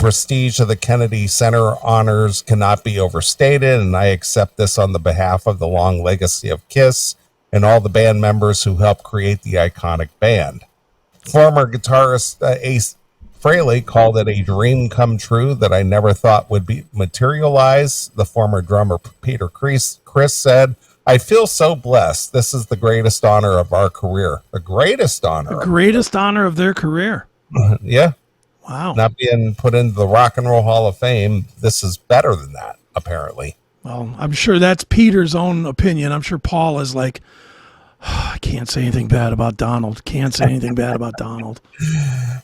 prestige of the Kennedy Center honors cannot be overstated, and I accept this on the behalf of the long legacy of KISS and all the band members who helped create the iconic band. Former guitarist Ace Frehley called it a dream come true that I never thought would be materialized. The former drummer Peter Chris said, I feel so blessed. This is the greatest honor of our career. The greatest honor. The greatest honor of their career. Yeah. Wow. Not being put into the Rock and Roll Hall of Fame. This is better than that, apparently. Well, I'm sure that's Peter's own opinion. I'm sure Paul is like, I can't say anything bad about Donald. Can't say anything bad about Donald.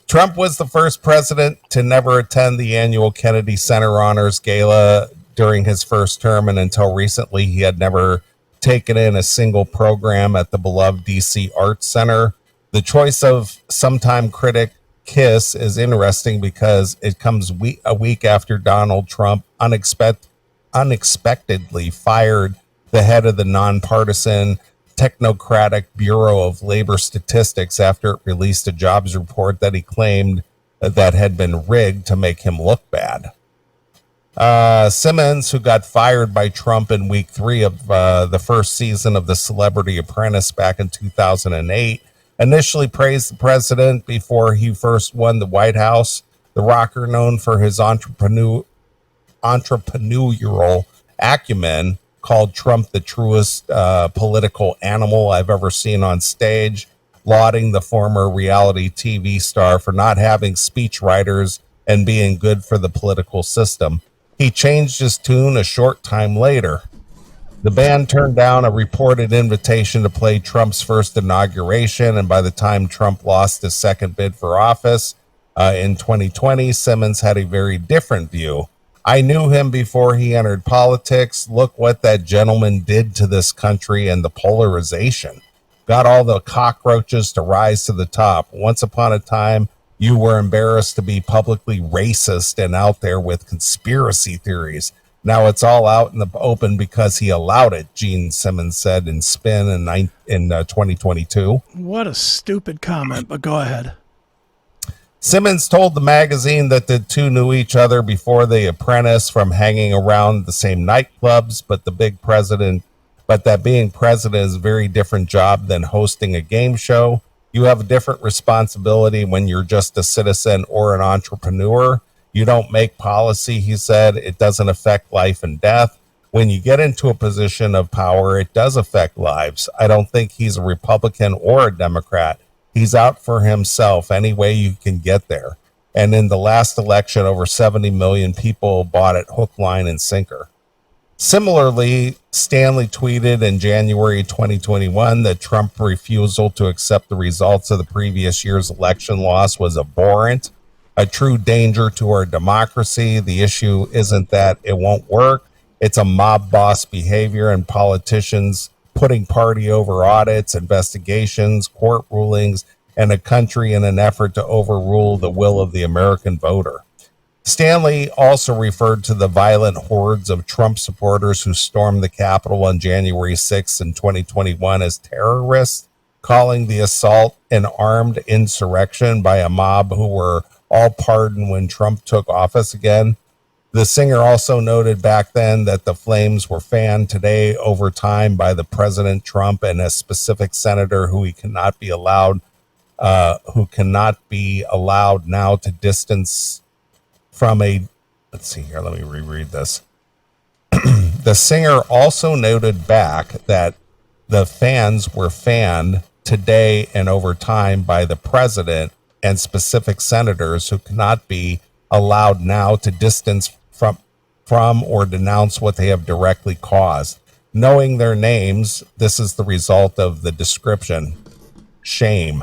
Trump was the first president to never attend the annual Kennedy Center Honors Gala during his first term, and until recently, he had never taken in a single program at the beloved DC Arts Center. The choice of sometime critic KISS is interesting because it comes a week after Donald Trump unexpectedly fired the head of the nonpartisan Technocratic Bureau of Labor Statistics after it released a jobs report that he claimed that had been rigged to make him look bad. Simmons, who got fired by Trump in week 3 of the first season of The Celebrity Apprentice back in 2008, initially praised the president before he first won the White House. The rocker, known for his entrepreneurial acumen, called Trump the truest political animal I've ever seen on stage, lauding the former reality TV star for not having speechwriters and being good for the political system. He changed his tune a short time later. The band turned down a reported invitation to play Trump's first inauguration, and by the time Trump lost his second bid for office in 2020, Simmons had a very different view. I knew him before he entered politics. Look what that gentleman did to this country and the polarization. Got all the cockroaches to rise to the top. Once upon a time, you were embarrassed to be publicly racist and out there with conspiracy theories. Now it's all out in the open because he allowed it, Gene Simmons said in Spin in 2022. What a stupid comment, but go ahead. Simmons told the magazine that the two knew each other before The Apprentice from hanging around the same nightclubs, but that being president is a very different job than hosting a game show. You have a different responsibility when you're just a citizen or an entrepreneur. You don't make policy, he said. It doesn't affect life and death. When you get into a position of power, it does affect lives. I don't think he's a Republican or a Democrat. He's out for himself any way you can get there. And in the last election, over 70 million people bought it hook, line, and sinker. Similarly, Stanley tweeted in January 2021 that Trump's refusal to accept the results of the previous year's election loss was abhorrent, a true danger to our democracy. The issue isn't that it won't work. It's a mob boss behavior and politicians putting party over audits, investigations, court rulings, and a country in an effort to overrule the will of the American voter. Stanley also referred to the violent hordes of Trump supporters who stormed the Capitol on January 6th in 2021 as terrorists, calling the assault an armed insurrection by a mob who were all pardoned when Trump took office again. The singer also noted back then that the flames were fanned today over time by the President Trump and a specific senator who cannot be allowed now to distance from a, let's see here, let me reread this. The singer also noted back that the fans were fanned today and over time by the president and specific senators who cannot be allowed now to distance from or denounce what they have directly caused. Knowing their names, this is the result of the description. Shame.